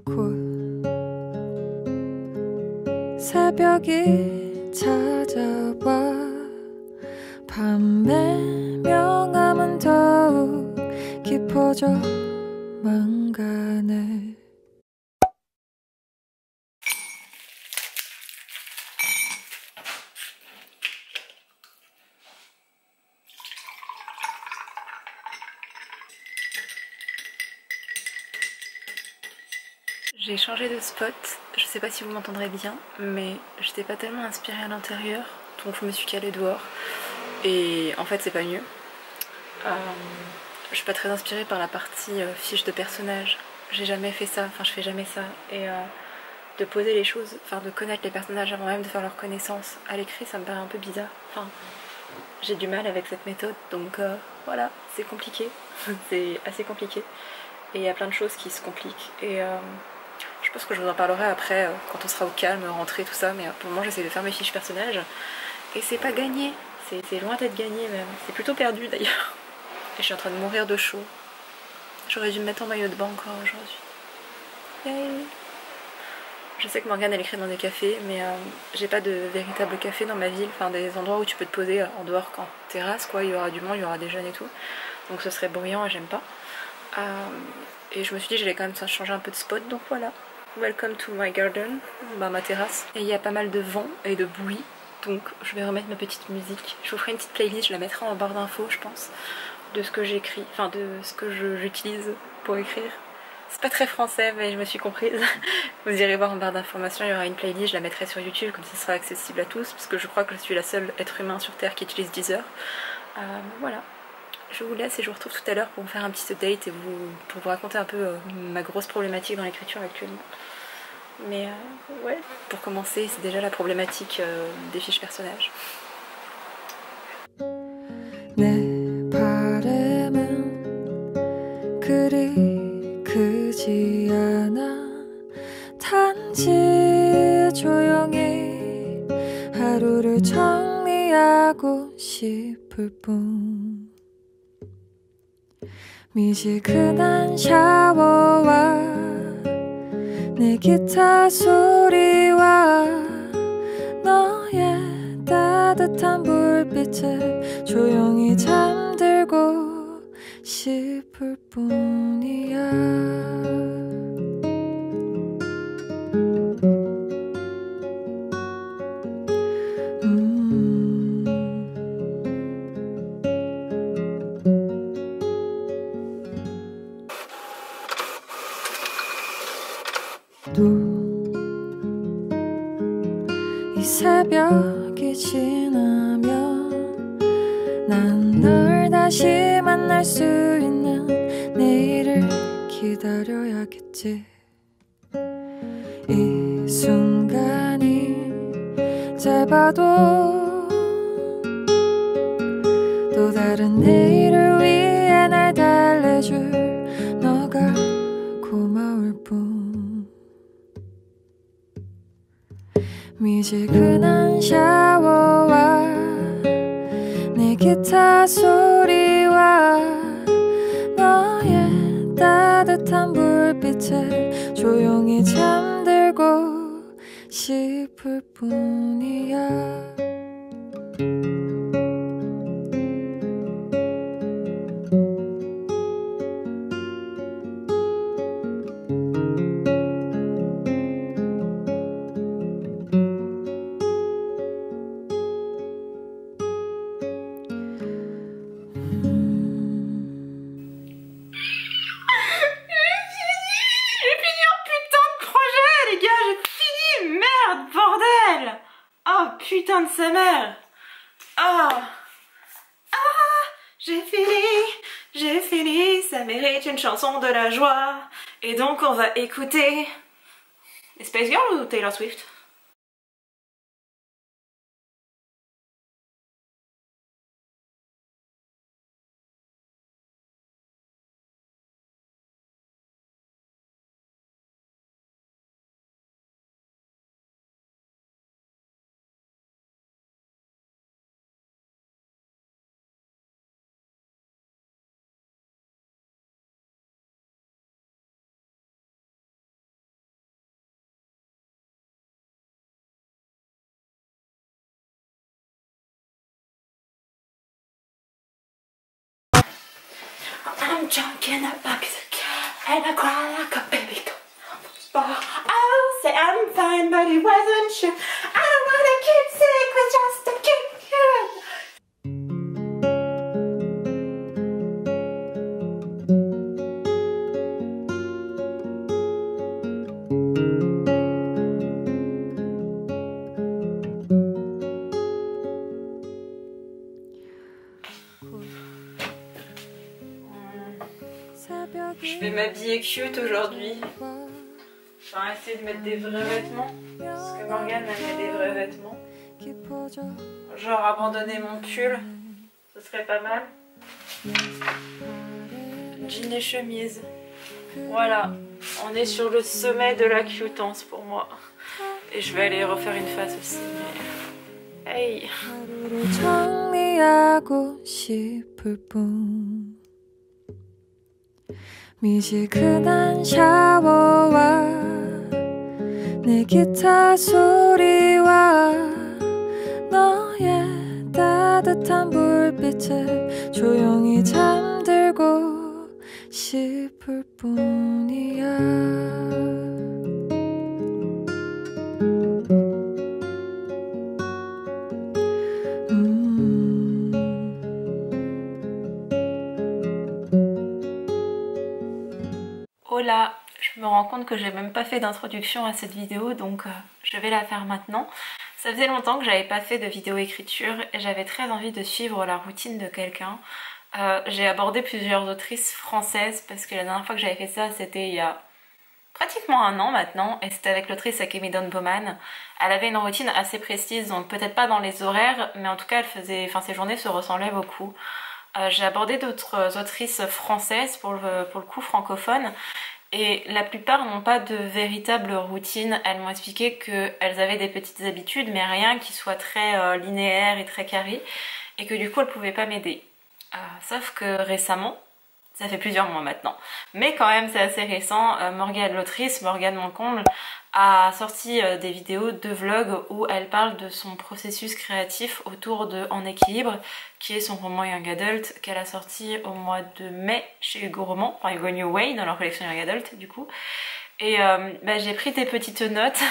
곧 새벽이 찾아와 밤의 명암은 더욱 깊어져만 가네. J'ai changé de spot, je sais pas si vous m'entendrez bien, mais j'étais pas tellement inspirée à l'intérieur, donc je me suis calée dehors. Et en fait c'est pas mieux. Je suis pas très inspirée par la partie fiche de personnage. J'ai jamais fait ça, enfin je fais jamais ça. Et de poser les choses, enfin de connaître les personnages avant même de faire leur connaissance à l'écrit, ça me paraît un peu bizarre. Enfin, j'ai du mal avec cette méthode, donc voilà, c'est compliqué. C'est assez compliqué. Et il y a plein de choses qui se compliquent. Et je pense que je vous en parlerai après, quand on sera au calme, rentrée, tout ça. Mais pour le moment, j'essaie de faire mes fiches personnages. Et c'est pas gagné. C'est loin d'être gagné même. C'est plutôt perdu d'ailleurs. Et je suis en train de mourir de chaud. J'aurais dû me mettre en maillot de bain encore aujourd'hui. Yay. Je sais que Morgane elle écrit dans des cafés, mais j'ai pas de véritable café dans ma ville. Enfin, des endroits où tu peux te poser en dehors, en terrasse, quoi. Il y aura du monde, il y aura des jeunes et tout. Donc ce serait bruyant et j'aime pas. Et je me suis dit j'allais quand même changer un peu de spot, donc voilà. Welcome to my garden, bah, ma terrasse. Et il y a pas mal de vent et de bruit, donc je vais remettre ma petite musique. Je vous ferai une petite playlist, je la mettrai en barre d'infos je pense, de ce que j'écris, enfin de ce que j'utilise pour écrire. C'est pas très français mais je me suis comprise. Vous irez voir en barre d'informations, il y aura une playlist, je la mettrai sur YouTube comme ça sera accessible à tous, parce que je crois que je suis la seule être humain sur Terre qui utilise Deezer. Voilà. Je vous laisse et je vous retrouve tout à l'heure pour vous faire un petit update et pour vous raconter un peu ma grosse problématique dans l'écriture actuellement. Mais ouais, pour commencer, c'est déjà la problématique des fiches personnages. 내 바람은 그리 크지 않아. 단지 조용히 하루를 정리하고 싶을 뿐. 미지근한 샤워와 내 기타 소리와 너의 따뜻한 불빛에 조용히 잠들고 싶을 뿐이야. 이 새벽이 지나면 난 널 다시 만날 수 있는 내일을 기다려야겠지. 이 순간이 짧아도 또 다른 내일을 위해 날 달래줄 너가 고마울 뿐. 미지근한 샤워와 내 기타 소리와 너의 따뜻한 불빛에 조용히 잠들고 싶을 뿐이야. Putain de sa mère. Oh. J'ai fini, ça mérite une chanson de la joie. Et donc on va écouter Space Girl ou Taylor Swift? I'm drunk in a bucket and I cry like a baby. Oh, say I'm fine, but he wasn't sure. I don't wanna keep secrets just to keep you. Je vais m'habiller cute aujourd'hui. Enfin, essayer de mettre des vrais vêtements. Parce que Morgane elle met des vrais vêtements. Genre abandonner mon pull, ce serait pas mal. Jean et chemise. Voilà, on est sur le sommet de la cutance pour moi. Et je vais aller refaire une face aussi. Mais... hey! 미지근한 샤워와 내 기타 소리와 너의 따뜻한 불빛에 조용히 잠들고 싶을 뿐이야. Hola, je me rends compte que j'ai même pas fait d'introduction à cette vidéo, donc je vais la faire maintenant. Ça faisait longtemps que j'avais pas fait de vidéo écriture et j'avais très envie de suivre la routine de quelqu'un. J'ai abordé plusieurs autrices françaises parce que la dernière fois que j'avais fait ça c'était il y a pratiquement un an maintenant et c'était avec l'autrice Akemi Don Bowman. Elle avait une routine assez précise, donc peut-être pas dans les horaires, mais en tout cas elle faisait, enfin ses journées se ressemblaient beaucoup. J'ai abordé d'autres autrices françaises pour le coup francophones et la plupart n'ont pas de véritable routine. Elles m'ont expliqué qu'elles avaient des petites habitudes mais rien qui soit très linéaire et très carré et que du coup elles pouvaient pas m'aider. Sauf que récemment, ça fait plusieurs mois maintenant, mais quand même c'est assez récent, Morgane l'autrice, Morgane Moncomble, a sorti des vidéos de vlog où elle parle de son processus créatif autour de En équilibre, qui est son roman Young Adult qu'elle a sorti au mois de mai chez Hugo Roman, enfin Hugo New Way dans leur collection Young Adult du coup. Et j'ai pris des petites notes.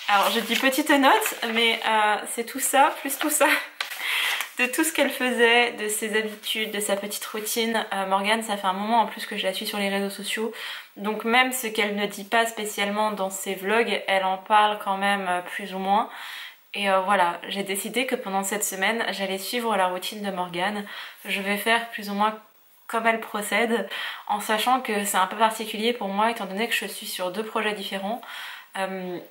Alors je dis petites notes, mais c'est tout ça, plus tout ça. De tout ce qu'elle faisait, de ses habitudes, de sa petite routine. Morgane, ça fait un moment en plus que je la suis sur les réseaux sociaux, donc même ce qu'elle ne dit pas spécialement dans ses vlogs, elle en parle quand même plus ou moins. Et voilà, j'ai décidé que pendant cette semaine, j'allais suivre la routine de Morgane. Je vais faire plus ou moins comme elle procède, en sachant que c'est un peu particulier pour moi étant donné que je suis sur deux projets différents.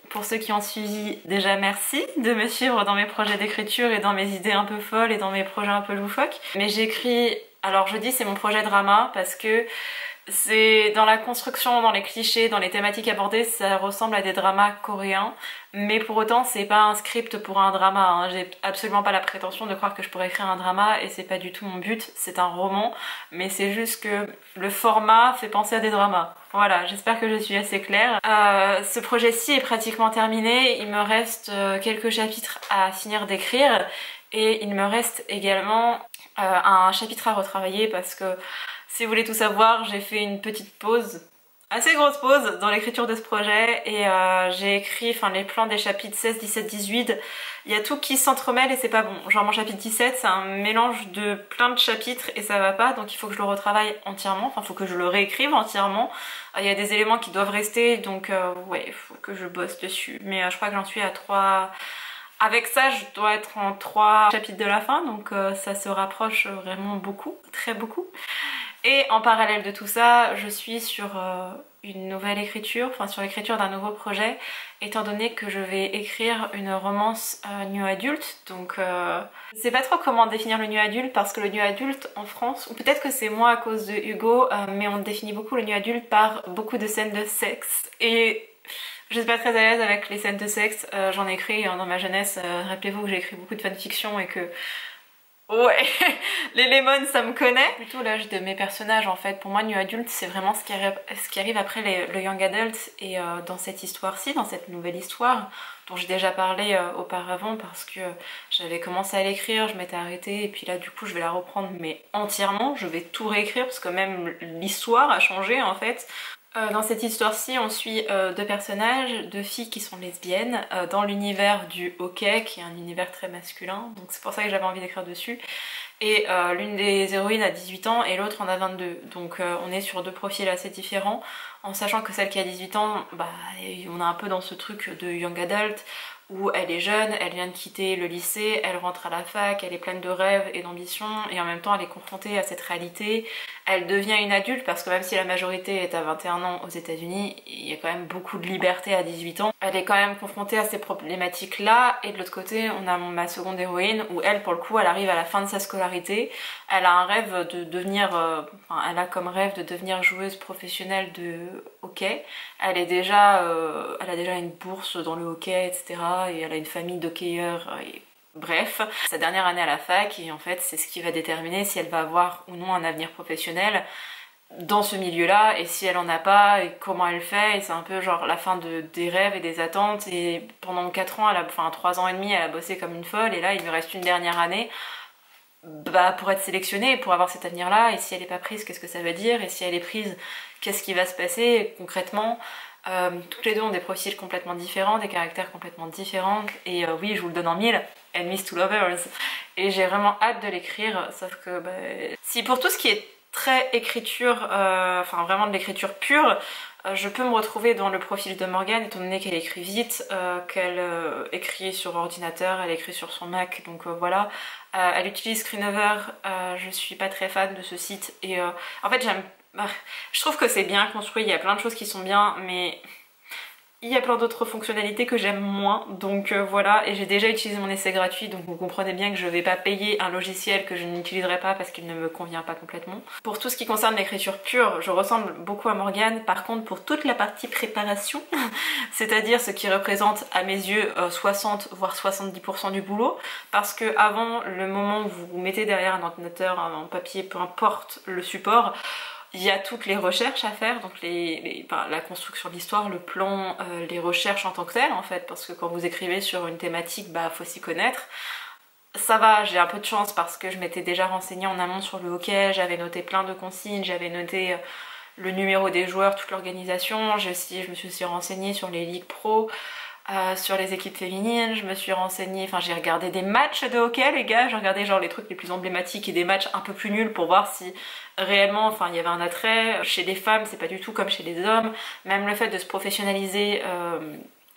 Pour ceux qui ont suivi, déjà merci de me suivre dans mes projets d'écriture et dans mes idées un peu folles et dans mes projets un peu loufoques. Mais j'écris, alors je dis c'est mon projet drama parce que c'est dans la construction, dans les clichés, dans les thématiques abordées, ça ressemble à des dramas coréens. Mais pour autant c'est pas un script pour un drama, hein. J'ai absolument pas la prétention de croire que je pourrais écrire un drama et c'est pas du tout mon but, c'est un roman. Mais c'est juste que le format fait penser à des dramas. Voilà, j'espère que je suis assez claire. Ce projet-ci est pratiquement terminé, il me reste quelques chapitres à finir d'écrire et il me reste également un chapitre à retravailler parce que si vous voulez tout savoir, j'ai fait une petite pause, assez grosse pause dans l'écriture de ce projet et j'ai écrit les plans des chapitres 16, 17, 18. Il y a tout qui s'entremêle et c'est pas bon. Genre mon chapitre 17 c'est un mélange de plein de chapitres et ça va pas, donc il faut que je le retravaille entièrement, enfin il faut que je le réécrive entièrement. Il y a des éléments qui doivent rester donc ouais, il faut que je bosse dessus. Mais je crois que j'en suis à 3... Avec ça je dois être en 3 chapitres de la fin, donc ça se rapproche vraiment beaucoup, très beaucoup. Et en parallèle de tout ça, je suis sur une nouvelle écriture, enfin sur l'écriture d'un nouveau projet, étant donné que je vais écrire une romance new adulte. Donc je sais pas trop comment définir le new adulte parce que le new adulte en France, ou peut-être que c'est moi à cause de Hugo, mais on définit beaucoup le new adulte par beaucoup de scènes de sexe. Et je suis pas très à l'aise avec les scènes de sexe, j'en ai écrit dans ma jeunesse, rappelez-vous que j'ai écrit beaucoup de fanfiction et que Ouais, les lemons ça me connaît. Plutôt l'âge de mes personnages en fait. Pour moi New Adult c'est vraiment ce qui arrive après le Young Adult. Et dans cette histoire-ci, dans cette nouvelle histoire dont j'ai déjà parlé auparavant parce que j'avais commencé à l'écrire, je m'étais arrêtée et puis là du coup je vais la reprendre mais entièrement. Je vais tout réécrire parce que même l'histoire a changé en fait. Dans cette histoire-ci, on suit deux personnages, deux filles qui sont lesbiennes, dans l'univers du hockey, qui est un univers très masculin, donc c'est pour ça que j'avais envie d'écrire dessus. Et l'une des héroïnes a 18 ans et l'autre en a 22, donc on est sur deux profils assez différents, en sachant que celle qui a 18 ans, bah, on est un peu dans ce truc de young adult, où elle est jeune, elle vient de quitter le lycée, elle rentre à la fac, elle est pleine de rêves et d'ambitions, et en même temps elle est confrontée à cette réalité. Elle devient une adulte parce que même si la majorité est à 21 ans aux États-Unis, il y a quand même beaucoup de liberté à 18 ans. Elle est quand même confrontée à ces problématiques-là, et de l'autre côté, on a ma seconde héroïne où elle, pour le coup, elle arrive à la fin de sa scolarité. Elle a un rêve de devenir, elle a comme rêve de devenir joueuse professionnelle de hockey. Elle a déjà une bourse dans le hockey, etc. Et elle a une famille d'hockeyeurs. Bref, sa dernière année à la fac, et en fait c'est ce qui va déterminer si elle va avoir ou non un avenir professionnel dans ce milieu-là, et si elle en a pas, et comment elle fait, et c'est un peu genre la fin des rêves et des attentes, et pendant 4 ans, enfin 3 ans et demi, elle a bossé comme une folle, et là il lui reste une dernière année bah, pour être sélectionnée, pour avoir cet avenir-là, et si elle est pas prise, qu'est-ce que ça veut dire, et si elle est prise, qu'est-ce qui va se passer concrètement. Toutes les deux ont des profils complètement différents, des caractères complètement différents, et oui, je vous le donne en mille, Enemies to Lovers, et j'ai vraiment hâte de l'écrire, sauf que bah, si pour tout ce qui est très écriture, enfin vraiment de l'écriture pure, je peux me retrouver dans le profil de Morgane étant donné qu'elle écrit vite, qu'elle écrit sur ordinateur, elle écrit sur son Mac, donc voilà. Elle utilise Screenover, je suis pas très fan de ce site, et en fait je trouve que c'est bien construit, il y a plein de choses qui sont bien, mais il y a plein d'autres fonctionnalités que j'aime moins, donc voilà, et j'ai déjà utilisé mon essai gratuit, donc vous comprenez bien que je vais pas payer un logiciel que je n'utiliserai pas parce qu'il ne me convient pas complètement. Pour tout ce qui concerne l'écriture pure, je ressemble beaucoup à Morgane, par contre pour toute la partie préparation, c'est-à-dire ce qui représente à mes yeux 60 voire 70% du boulot, parce que avant le moment où vous vous mettez derrière un ordinateur, un papier, peu importe le support, il y a toutes les recherches à faire, donc la construction de l'histoire, le plan, les recherches en tant que telles en fait, parce que quand vous écrivez sur une thématique, bah faut s'y connaître. Ça va, j'ai un peu de chance parce que je m'étais déjà renseignée en amont sur le hockey, j'avais noté plein de consignes, j'avais noté le numéro des joueurs, toute l'organisation, je me suis aussi renseignée sur les ligues pro, sur les équipes féminines, je me suis renseignée, enfin j'ai regardé des matchs de hockey les gars, j'ai regardé genre les trucs les plus emblématiques et des matchs un peu plus nuls pour voir si réellement enfin il y avait un attrait. Chez les femmes c'est pas du tout comme chez les hommes, même le fait de se professionnaliser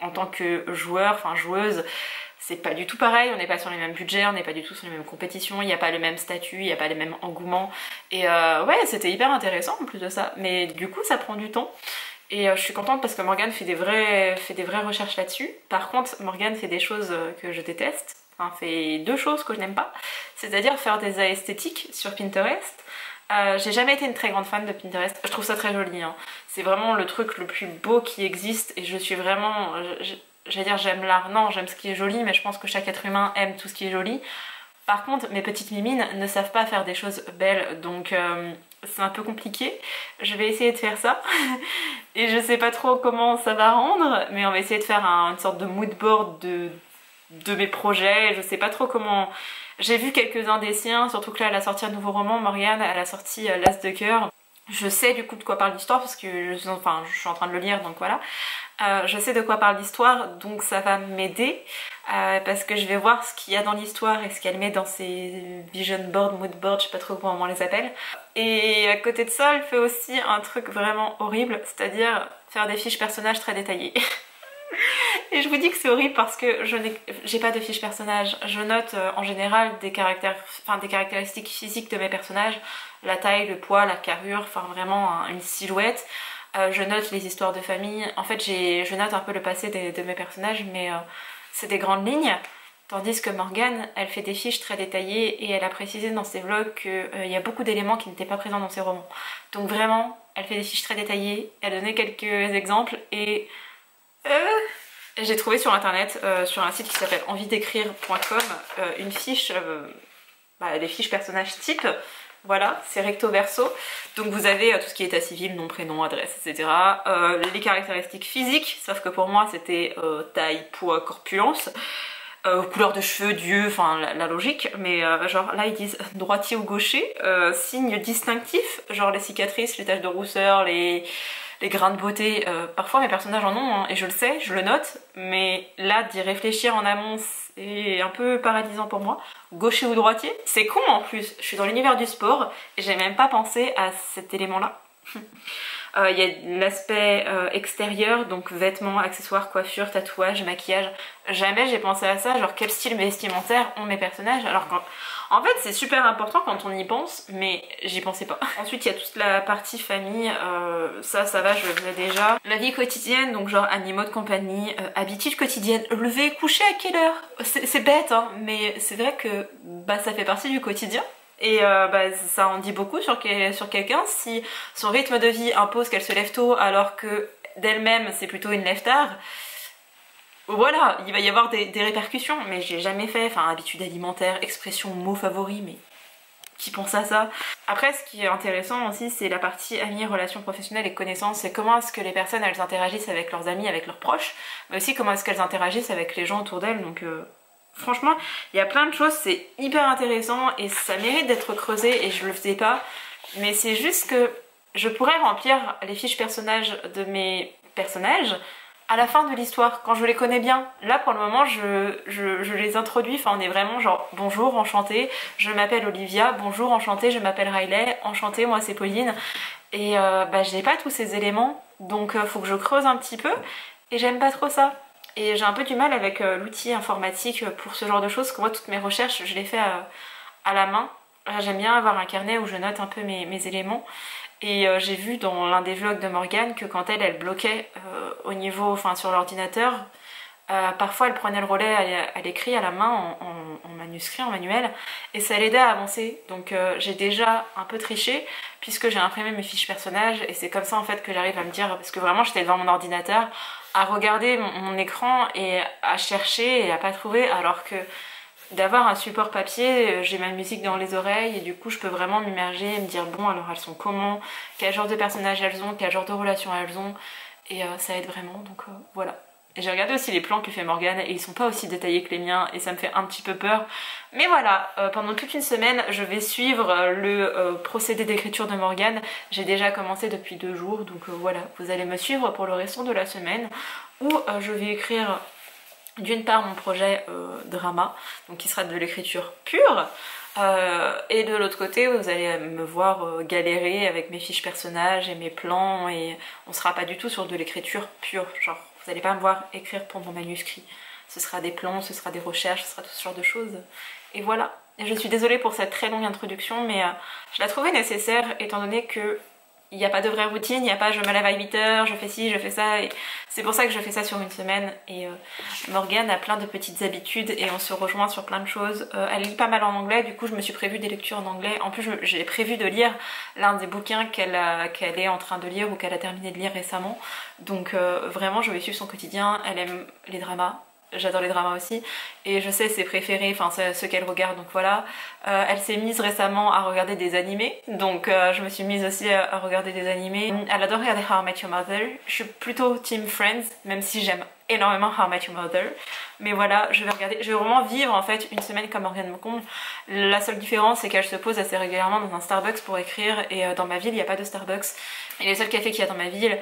en tant que joueur, enfin joueuse, c'est pas du tout pareil, on n'est pas sur les mêmes budgets, on n'est pas du tout sur les mêmes compétitions, il n'y a pas le même statut, il n'y a pas les mêmes engouements, et ouais c'était hyper intéressant en plus de ça, mais du coup ça prend du temps. Et je suis contente parce que Morgane fait des vraies recherches là-dessus. Par contre, Morgane fait des choses que je déteste. Enfin, fait deux choses que je n'aime pas. C'est-à-dire faire des esthétiques sur Pinterest. J'ai jamais été une très grande fan de Pinterest. Je trouve ça très joli. Hein. C'est vraiment le truc le plus beau qui existe. Et je suis vraiment... J'allais dire j'aime l'art. Non, j'aime ce qui est joli, mais je pense que chaque être humain aime tout ce qui est joli. Par contre, mes petites mimines ne savent pas faire des choses belles, donc c'est un peu compliqué. Je vais essayer de faire ça, et je sais pas trop comment ça va rendre, mais on va essayer de faire une sorte de mood board de mes projets, je sais pas trop comment... J'ai vu quelques-uns des siens, surtout que là elle a sorti un nouveau roman, Morgane, elle a sorti L'As de cœur. Je sais du coup de quoi parle l'histoire parce que je suis en train de le lire, donc voilà. Je sais de quoi parle l'histoire, donc ça va m'aider parce que je vais voir ce qu'il y a dans l'histoire et ce qu'elle met dans ses vision board, mood board, je sais pas trop comment on les appelle. Et à côté de ça, elle fait aussi un truc vraiment horrible, c'est-à-dire faire des fiches personnages très détaillées. Et je vous dis que c'est horrible parce que j'ai pas de fiche personnage. Je note en général des caractéristiques physiques de mes personnages, la taille, le poids, la carrure, enfin vraiment une silhouette. Je note les histoires de famille. En fait, je note un peu le passé de mes personnages, mais c'est des grandes lignes. Tandis que Morgane, elle fait des fiches très détaillées et elle a précisé dans ses vlogs qu'il y a beaucoup d'éléments qui n'étaient pas présents dans ses romans. Donc vraiment, elle fait des fiches très détaillées, elle a donné quelques exemples et... j'ai trouvé sur internet, sur un site qui s'appelle enviedécrire.com, une fiche les fiches personnages type. Voilà, c'est recto verso. Donc vous avez tout ce qui est état civil, nom, prénom, adresse, etc. Les caractéristiques physiques, sauf que pour moi c'était taille, poids, corpulence. Couleur de cheveux, Dieu, enfin la logique, mais genre là ils disent droitier ou gaucher, signes distinctifs, genre les cicatrices, les taches de rousseur, les grains de beauté, parfois mes personnages en ont, hein, et je le sais, je le note, mais là d'y réfléchir en amont c'est un peu paralysant pour moi. Gaucher ou droitier, c'est con en plus, je suis dans l'univers du sport et j'ai même pas pensé à cet élément là. Il y a l'aspect extérieur, donc vêtements, accessoires, coiffure, tatouage, maquillage. Jamais j'ai pensé à ça, genre quel style vestimentaire ont mes personnages, alors qu'en fait c'est super important quand on y pense, mais j'y pensais pas. Ensuite il y a toute la partie famille, ça va, je le faisais déjà. La vie quotidienne, donc genre animaux de compagnie, habitudes quotidiennes, lever, coucher à quelle heure? C'est bête hein, mais c'est vrai que ça fait partie du quotidien. Et ça en dit beaucoup sur quelqu'un si son rythme de vie impose qu'elle se lève tôt alors que d'elle-même c'est plutôt une lève tard. Voilà, il va y avoir des répercussions, mais j'ai jamais fait, enfin habitude alimentaire, expression, mot favori, mais qui pense à ça? Après ce qui est intéressant aussi c'est la partie amis, relations professionnelles et connaissances, c'est comment est-ce que les personnes elles interagissent avec leurs amis, avec leurs proches, mais aussi comment est-ce qu'elles interagissent avec les gens autour d'elles, donc franchement, il y a plein de choses, c'est hyper intéressant et ça mérite d'être creusé et je le faisais pas. Mais c'est juste que je pourrais remplir les fiches personnages de mes personnages à la fin de l'histoire, quand je les connais bien. Là, pour le moment, je les introduis, enfin on est vraiment genre bonjour, enchantée, je m'appelle Olivia, bonjour, enchantée, je m'appelle Riley, enchantée, moi c'est Pauline. Et j'ai pas tous ces éléments, donc faut que je creuse un petit peu et j'aime pas trop ça. Et j'ai un peu du mal avec l'outil informatique pour ce genre de choses, parce que moi toutes mes recherches je les fais à la main. J'aime bien avoir un carnet où je note un peu mes éléments. Et j'ai vu dans l'un des vlogs de Morgane que quand elle bloquait au niveau, enfin sur l'ordinateur, parfois elle prenait le relais à l'écrit, à la main, en manuscrit, en manuel, et ça l'aidait à avancer. Donc j'ai déjà un peu triché, puisque j'ai imprimé mes fiches personnages, et c'est comme ça en fait que j'arrive à me dire, parce que vraiment j'étais devant mon ordinateur, à regarder mon écran et à chercher et à pas trouver, alors que d'avoir un support papier, j'ai ma musique dans les oreilles et du coup je peux vraiment m'immerger et me dire bon alors elles sont comment, quel genre de personnages elles ont, quel genre de relations elles ont, et ça aide vraiment, donc voilà. Et j'ai regardé aussi les plans que fait Morgane et ils sont pas aussi détaillés que les miens et ça me fait un petit peu peur. Mais voilà, pendant toute une semaine je vais suivre le procédé d'écriture de Morgane. J'ai déjà commencé depuis 2 jours, donc voilà, vous allez me suivre pour le restant de la semaine où je vais écrire d'une part mon projet drama, donc qui sera de l'écriture pure, et de l'autre côté vous allez me voir galérer avec mes fiches personnages et mes plans, et on sera pas du tout sur de l'écriture pure, genre vous allez pas me voir écrire pour mon manuscrit, ce sera des plans, ce sera des recherches, ce sera tout ce genre de choses, et voilà. Et je suis désolée pour cette très longue introduction, mais je la trouvais nécessaire étant donné que il n'y a pas de vraie routine, il n'y a pas je me lève à 8h, je fais ci, je fais ça, et c'est pour ça que je fais ça sur une semaine. Et Morgane a plein de petites habitudes et on se rejoint sur plein de choses. Elle lit pas mal en anglais, du coup je me suis prévu des lectures en anglais. En plus j'ai prévu de lire l'un des bouquins qu'elle est en train de lire ou qu'elle a terminé de lire récemment. Donc vraiment je vais suivre son quotidien, elle aime les dramas. J'adore les dramas aussi et je sais ses préférés, enfin ceux qu'elle regarde, donc voilà. Elle s'est mise récemment à regarder des animés, donc je me suis mise aussi à regarder des animés. Elle adore regarder How I Met Your Mother. Je suis plutôt team Friends, même si j'aime énormément How I Met Your Mother, mais voilà, je vais vraiment vivre en fait une semaine comme Morgane Moncomble. La seule différence c'est qu'elle se pose assez régulièrement dans un Starbucks pour écrire, et dans ma ville il n'y a pas de Starbucks, et les seuls cafés qu'il y a dans ma ville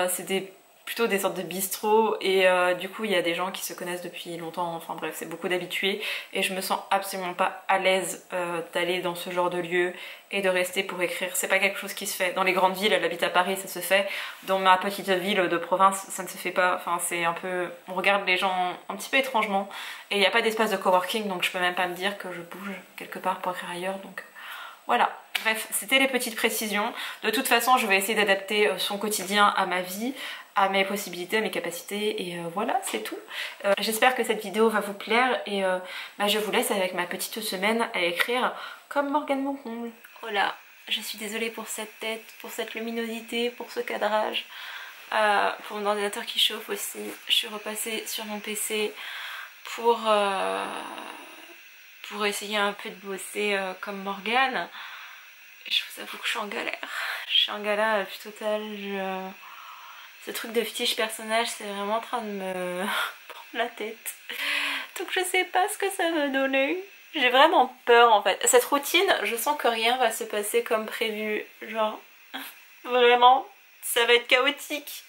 c'est plutôt des sortes de bistrots, et du coup il y a des gens qui se connaissent depuis longtemps, enfin bref c'est beaucoup d'habitués, et je me sens absolument pas à l'aise d'aller dans ce genre de lieu et de rester pour écrire. C'est pas quelque chose qui se fait. Dans les grandes villes, elle habite à Paris, ça se fait. Dans ma petite ville de province, ça ne se fait pas. Enfin c'est un peu... on regarde les gens un petit peu étrangement, et il n'y a pas d'espace de coworking, donc je peux même pas me dire que je bouge quelque part pour écrire ailleurs, donc voilà. Bref, c'était les petites précisions. De toute façon, je vais essayer d'adapter son quotidien à ma vie, à mes possibilités, à mes capacités, et voilà, c'est tout. J'espère que cette vidéo va vous plaire, et je vous laisse avec ma petite semaine à écrire comme Morgane Moncomble. Voilà, je suis désolée pour cette tête, pour cette luminosité, pour ce cadrage, pour mon ordinateur qui chauffe aussi. Je suis repassée sur mon PC pour pour essayer un peu de bosser comme Morgane. Je vous avoue que je suis en galère. Je suis en galère la plus totale. Ce truc de fiche personnage, c'est vraiment en train de me prendre la tête. Donc je sais pas ce que ça va donner. J'ai vraiment peur en fait. Cette routine, je sens que rien va se passer comme prévu. Genre, vraiment, ça va être chaotique.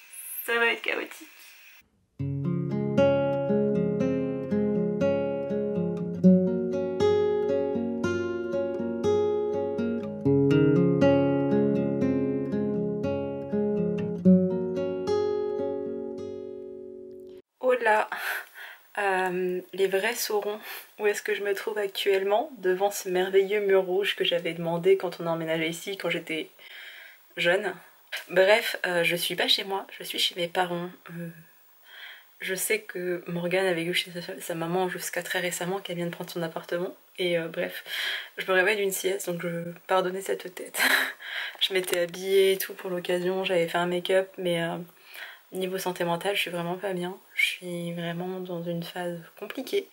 Ça va être chaotique. Oh là, les vrais sauront où est-ce que je me trouve actuellement devant ce merveilleux mur rouge que j'avais demandé quand on a emménagé ici, quand j'étais jeune. Bref, je suis pas chez moi, je suis chez mes parents. Je sais que Morgane a vécu chez sa maman jusqu'à très récemment, qu'elle vient de prendre son appartement. Et bref, je me réveille d'une sieste, donc je pardonnais cette tête. Je m'étais habillée et tout pour l'occasion, j'avais fait un make-up, mais niveau santé mentale, je suis vraiment pas bien. Je suis vraiment dans une phase compliquée,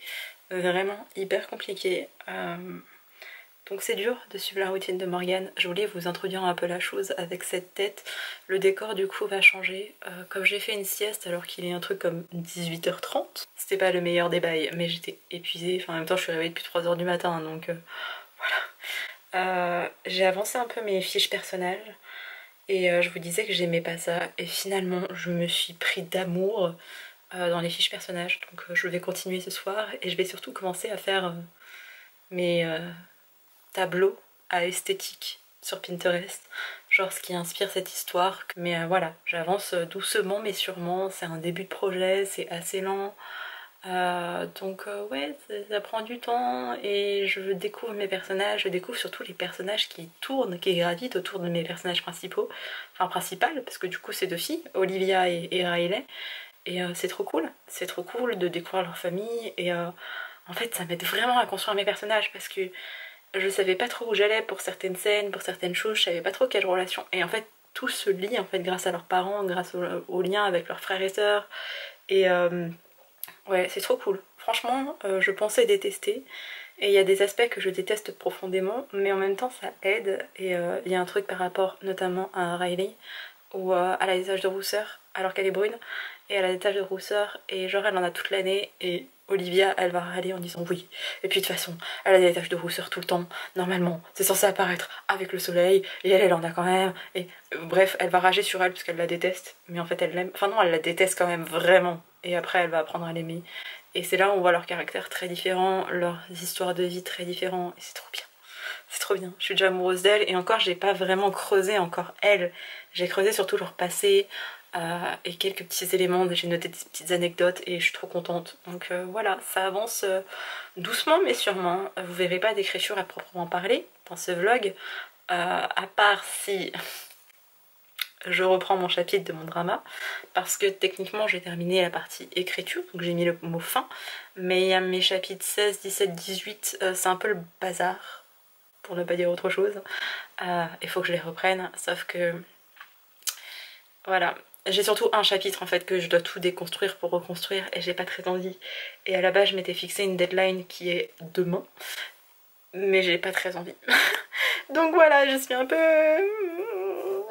vraiment hyper compliquée. Donc c'est dur de suivre la routine de Morgane. Je voulais vous introduire un peu la chose avec cette tête. Le décor du coup va changer. Comme j'ai fait une sieste alors qu'il est un truc comme 18h30, c'était pas le meilleur des bails, mais j'étais épuisée. Enfin en même temps je suis réveillée depuis 3h du matin, donc voilà. J'ai avancé un peu mes fiches personnelles. Et je vous disais que j'aimais pas ça. Et finalement je me suis pris d'amour dans les fiches personnages. Donc je vais continuer ce soir. Et je vais surtout commencer à faire mes tableau à esthétique sur Pinterest, genre ce qui inspire cette histoire. Mais voilà, j'avance doucement mais sûrement, c'est un début de projet, c'est assez lent. Donc ouais, ça prend du temps et je découvre mes personnages, je découvre surtout les personnages qui tournent, qui gravitent autour de mes personnages principaux, enfin principales, parce que du coup c'est deux filles, Olivia et Riley, et c'est trop cool de découvrir leur famille, et en fait ça m'aide vraiment à construire mes personnages, parce que je savais pas trop où j'allais pour certaines scènes, pour certaines choses, je savais pas trop quelle relation. Et en fait, tout se lie en fait grâce à leurs parents, grâce au lien avec leurs frères et sœurs. Et ouais, c'est trop cool. Franchement, je pensais détester. Et il y a des aspects que je déteste profondément, mais en même temps ça aide. Et il y a un truc par rapport notamment à Riley, où elle a des taches de rousseur alors qu'elle est brune, et elle a des taches de rousseur, et genre elle en a toute l'année, et Olivia elle va râler en disant oui, et puis de toute façon elle a des taches de rousseur tout le temps, normalement c'est censé apparaître avec le soleil, et elle en a quand même, et bref elle va rager sur elle parce qu'elle la déteste, mais en fait elle l'aime, enfin non elle la déteste quand même vraiment, et après elle va apprendre à l'aimer, et c'est là où on voit leurs caractères très différents, leurs histoires de vie très différents, et c'est trop bien. C'est trop bien, je suis déjà amoureuse d'elle, et encore j'ai pas vraiment creusé encore elle, j'ai creusé surtout leur passé et quelques petits éléments, j'ai noté des petites anecdotes et je suis trop contente. Donc voilà, ça avance doucement mais sûrement. Vous verrez pas d'écriture à proprement parler dans ce vlog, à part si je reprends mon chapitre de mon drama, parce que techniquement j'ai terminé la partie écriture, donc j'ai mis le mot fin, mais mes chapitres 16, 17, 18, c'est un peu le bazar, pour ne pas dire autre chose. Il faut que je les reprenne, sauf que voilà, j'ai surtout un chapitre en fait que je dois tout déconstruire pour reconstruire, et j'ai pas très envie. Et à la base je m'étais fixé une deadline qui est demain, mais j'ai pas très envie. Donc voilà, je suis un peu...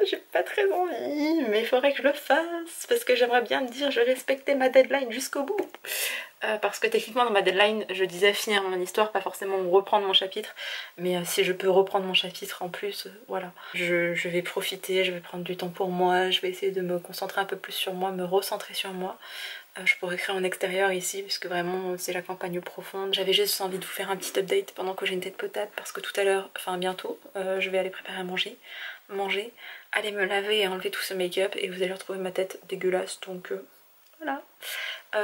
j'ai pas très envie, mais il faudrait que je le fasse, parce que j'aimerais bien me dire je respectais ma deadline jusqu'au bout. Parce que techniquement dans ma deadline je disais finir mon histoire, pas forcément reprendre mon chapitre, mais si je peux reprendre mon chapitre en plus, voilà. Je vais profiter, je vais prendre du temps pour moi, je vais essayer de me concentrer un peu plus sur moi, me recentrer sur moi. Je pourrais créer en extérieur ici puisque vraiment c'est la campagne profonde. J'avais juste envie de vous faire un petit update pendant que j'ai une tête potable, parce que tout à l'heure, enfin bientôt, je vais aller préparer à manger, aller me laver et enlever tout ce make-up, et vous allez retrouver ma tête dégueulasse, donc voilà.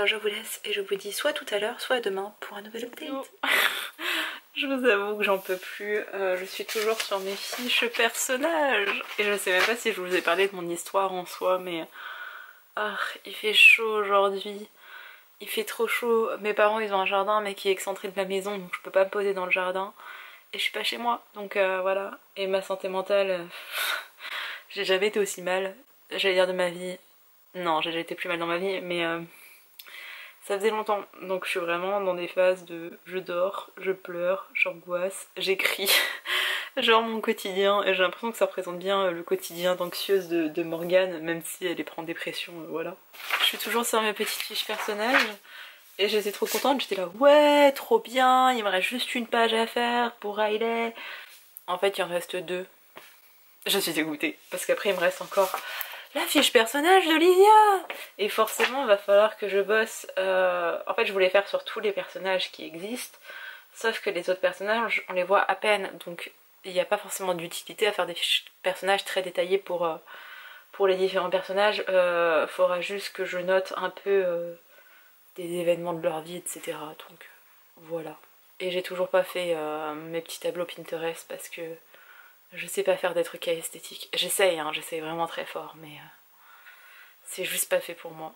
Je vous laisse et je vous dis soit tout à l'heure, soit demain pour un nouvel update. Je vous avoue que j'en peux plus, je suis toujours sur mes fiches personnages. Et je sais même pas si je vous ai parlé de mon histoire en soi, mais... ah, il fait chaud aujourd'hui. Il fait trop chaud. Mes parents ils ont un jardin mais qui est excentré de la maison, donc je peux pas me poser dans le jardin. Et je suis pas chez moi, donc voilà. Et ma santé mentale, j'ai jamais été aussi mal, j'allais dire de ma vie. Non, j'ai déjà été plus mal dans ma vie, mais Ça faisait longtemps, donc je suis vraiment dans des phases de je dors, je pleure, j'angoisse, j'écris, genre mon quotidien, et j'ai l'impression que ça représente bien le quotidien d'anxieuse de Morgane, même si elle est en dépression, voilà. Je suis toujours sur mes petites fiches personnages, et j'étais trop contente, j'étais là ouais trop bien, il me reste juste une page à faire pour Riley. En fait il en reste 2. Je suis dégoûtée, parce qu'après il me reste encore la fiche personnage d'Olivia. Et forcément il va falloir que je bosse, en fait je voulais faire sur tous les personnages qui existent, sauf que les autres personnages on les voit à peine, donc il n'y a pas forcément d'utilité à faire des fiches personnages très détaillées pour les différents personnages. Faudra juste que je note un peu des événements de leur vie, etc. Donc voilà. Et j'ai toujours pas fait mes petits tableaux Pinterest parce que je sais pas faire des trucs esthétiques. J'essaye, hein, j'essaye vraiment très fort, mais c'est juste pas fait pour moi.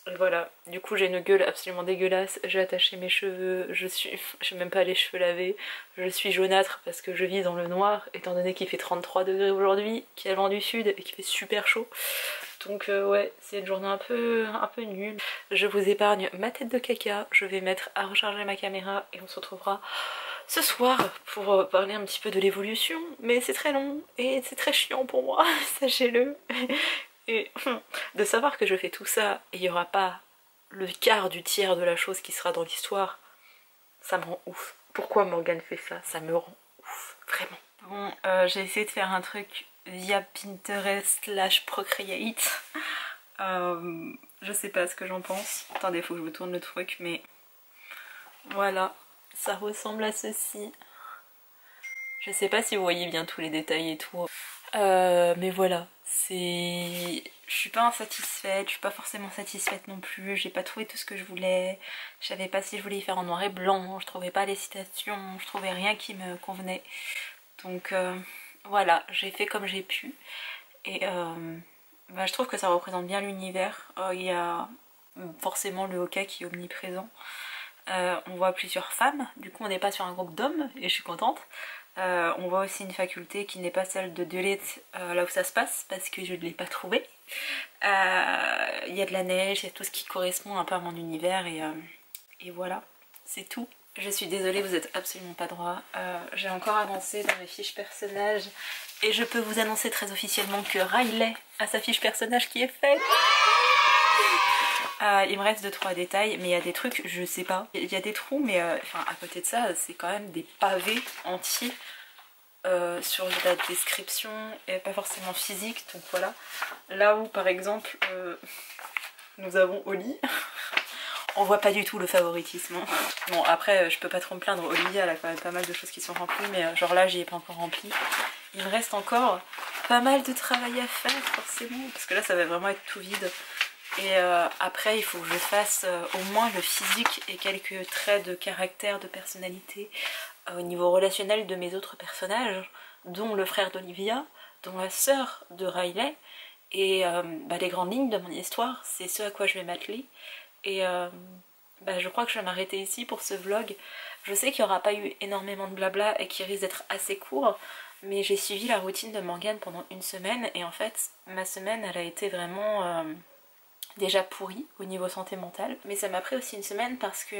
Et voilà, du coup j'ai une gueule absolument dégueulasse, j'ai attaché mes cheveux, j'ai même pas les cheveux lavés, je suis jaunâtre parce que je vis dans le noir, étant donné qu'il fait 33 degrés aujourd'hui, qu'il y a le vent du sud et qu'il fait super chaud. Donc ouais, c'est une journée un peu nulle. Je vous épargne ma tête de caca, je vais mettre à recharger ma caméra et on se retrouvera ce soir pour parler un petit peu de l'évolution, mais c'est très long et c'est très chiant pour moi, sachez-le. Et de savoir que je fais tout ça et il n'y aura pas le quart du tiers de la chose qui sera dans l'histoire, ça me rend ouf. Pourquoi Morgane fait ça? Ça me rend ouf, vraiment. Bon, j'ai essayé de faire un truc via Pinterest / Procreate. Je sais pas ce que j'en pense. Attendez, faut que je vous tourne le truc, mais voilà, ça ressemble à ceci. Je sais pas si vous voyez bien tous les détails et tout. Mais voilà, c'est... Je suis pas insatisfaite, je suis pas forcément satisfaite non plus, j'ai pas trouvé tout ce que je voulais, je savais pas si je voulais y faire en noir et blanc, je trouvais pas les citations, je trouvais rien qui me convenait. Donc voilà, j'ai fait comme j'ai pu. Et bah, je trouve que ça représente bien l'univers. Il y a forcément le hockey qui est omniprésent. On voit plusieurs femmes, du coup on n'est pas sur un groupe d'hommes et je suis contente. On voit aussi une faculté qui n'est pas celle de Duluth, là où ça se passe, parce que je ne l'ai pas trouvée. Il y a de la neige, il y a tout ce qui correspond un peu à mon univers et voilà, c'est tout. Je suis désolée, vous êtes absolument pas droit. J'ai encore avancé dans mes fiches personnages et je peux vous annoncer très officiellement que Riley a sa fiche personnage qui est faite. Il me reste 2-3 détails, mais il y a des trucs, je sais pas. Il y a des trous, mais enfin, à côté de ça, c'est quand même des pavés entiers sur la description et pas forcément physique. Donc voilà. Là où par exemple, nous avons Oli. On voit pas du tout le favoritisme. Bon après je peux pas trop me plaindre, Olivia elle a quand même pas mal de choses qui sont remplies, mais genre là j'y ai pas encore rempli. Il me reste encore pas mal de travail à faire forcément, parce que là ça va vraiment être tout vide. Et après il faut que je fasse au moins le physique et quelques traits de caractère, de personnalité au niveau relationnel de mes autres personnages, dont le frère d'Olivia, dont la sœur de Riley, et bah, les grandes lignes de mon histoire, c'est ce à quoi je vais m'atteler. Et bah, je crois que je vais m'arrêter ici pour ce vlog. Je sais qu'il n'y aura pas eu énormément de blabla et qu'il risque d'être assez court, mais j'ai suivi la routine de Morgane pendant une semaine et en fait ma semaine elle a été vraiment déjà pourrie au niveau santé mentale, mais ça m'a pris aussi une semaine parce que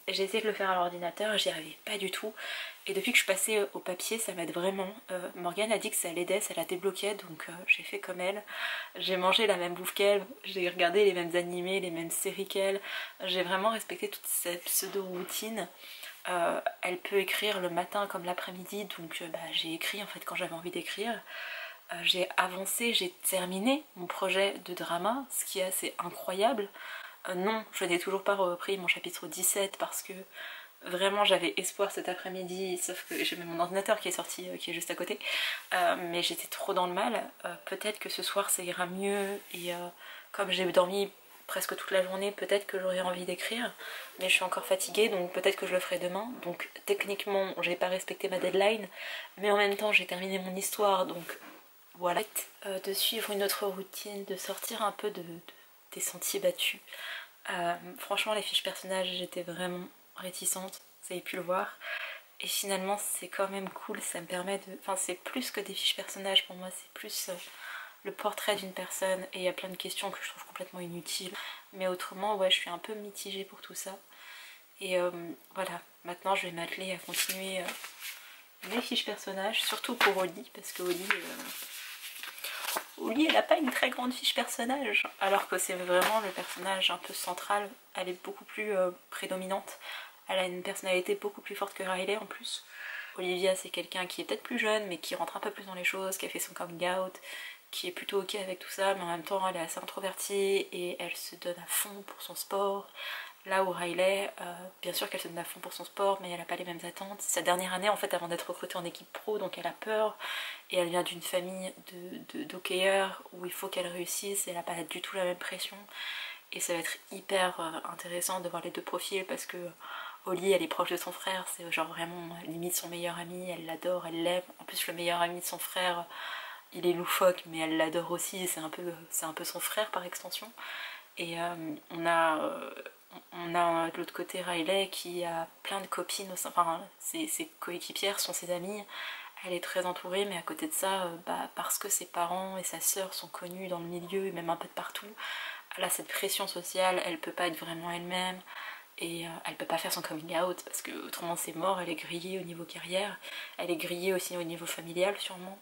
j'ai essayé de le faire à l'ordinateur, j'y arrivais pas du tout, et depuis que je suis passée au papier ça m'aide vraiment. Morgane a dit que ça l'aidait, ça la débloquait, donc j'ai fait comme elle, j'ai mangé la même bouffe qu'elle, j'ai regardé les mêmes animés, les mêmes séries qu'elle, j'ai vraiment respecté toute cette pseudo-routine. Elle peut écrire le matin comme l'après-midi, donc bah, j'ai écrit en fait quand j'avais envie d'écrire. J'ai avancé, j'ai terminé mon projet de drama, ce qui est assez incroyable. Non, je n'ai toujours pas repris mon chapitre 17 parce que vraiment j'avais espoir cet après-midi, sauf que j'ai même mon ordinateur qui est sorti, qui est juste à côté. Mais j'étais trop dans le mal. Peut-être que ce soir ça ira mieux et comme j'ai dormi presque toute la journée, peut-être que j'aurai envie d'écrire, mais je suis encore fatiguée, donc peut-être que je le ferai demain. Donc techniquement j'ai pas respecté ma deadline, mais en même temps j'ai terminé mon histoire, donc voilà. De suivre une autre routine, de sortir un peu des sentiers battus. Franchement les fiches personnages j'étais vraiment réticente, vous avez pu le voir, et finalement c'est quand même cool, ça me permet de... Enfin c'est plus que des fiches personnages pour moi, c'est plus le portrait d'une personne, et il y a plein de questions que je trouve complètement inutiles. Mais autrement, ouais, je suis un peu mitigée pour tout ça. Et voilà, maintenant je vais m'atteler à continuer mes fiches personnages, surtout pour Oli, parce que Oli elle n'a pas une très grande fiche personnage, alors que c'est vraiment le personnage un peu central, elle est beaucoup plus prédominante, elle a une personnalité beaucoup plus forte que Riley en plus. Olivia c'est quelqu'un qui est peut-être plus jeune mais qui rentre un peu plus dans les choses, qui a fait son coming out, qui est plutôt ok avec tout ça, mais en même temps elle est assez introvertie et elle se donne à fond pour son sport. Là où Riley, bien sûr qu'elle se donne à fond pour son sport, mais elle n'a pas les mêmes attentes. C'est sa dernière année en fait avant d'être recrutée en équipe pro, donc elle a peur. Et elle vient d'une famille d'hockeyeurs où il faut qu'elle réussisse, et elle n'a pas du tout la même pression. Et ça va être hyper intéressant de voir les deux profils parce que Oli elle est proche de son frère, c'est genre vraiment limite son meilleur ami, elle l'adore, elle l'aime. En plus le meilleur ami de son frère, il est loufoque mais elle l'adore aussi, c'est un peu son frère par extension. Et on a de l'autre côté Riley qui a plein de copines, enfin ses coéquipières sont ses amies, elle est très entourée, mais à côté de ça, parce que ses parents et sa sœur sont connus dans le milieu et même un peu de partout, elle a cette pression sociale, elle peut pas être vraiment elle-même et elle peut pas faire son coming out parce que autrement c'est mort, elle est grillée au niveau carrière, elle est grillée aussi au niveau familial sûrement.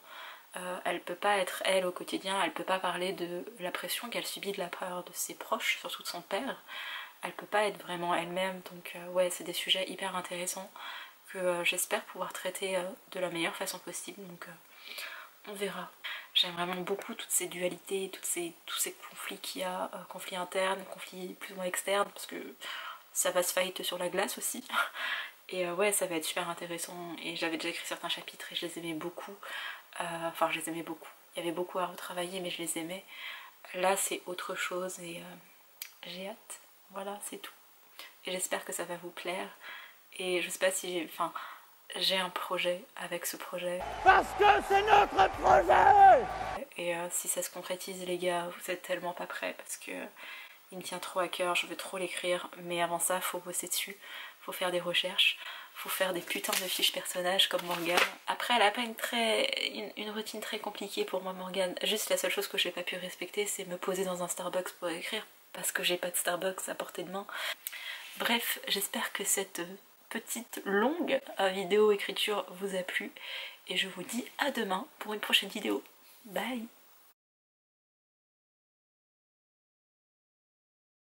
Elle peut pas être elle au quotidien, elle peut pas parler de la pression qu'elle subit de la part de ses proches, surtout de son père. Elle peut pas être vraiment elle-même, donc ouais c'est des sujets hyper intéressants que j'espère pouvoir traiter de la meilleure façon possible, donc on verra. J'aime vraiment beaucoup toutes ces dualités, tous ces conflits qu'il y a, conflits internes, conflits plus ou moins externes, parce que ça va se fight sur la glace aussi. Et ouais ça va être super intéressant, et j'avais déjà écrit certains chapitres et je les aimais beaucoup. Enfin je les aimais beaucoup, il y avait beaucoup à retravailler mais je les aimais. Là c'est autre chose et j'ai hâte, voilà c'est tout. Et j'espère que ça va vous plaire. Et je sais pas si j'ai un projet avec ce projet. Parce que c'est notre projet. Et si ça se concrétise les gars, vous êtes tellement pas prêts parce que il me tient trop à cœur, je veux trop l'écrire, mais avant ça faut bosser dessus, faut faire des recherches, faut faire des putains de fiches personnages comme Morgane. Après elle a pas une routine très compliquée pour moi Morgane, juste la seule chose que j'ai pas pu respecter c'est me poser dans un Starbucks pour écrire, parce que j'ai pas de Starbucks à portée de main. Bref, j'espère que cette petite longue vidéo écriture vous a plu et je vous dis à demain pour une prochaine vidéo. Bye!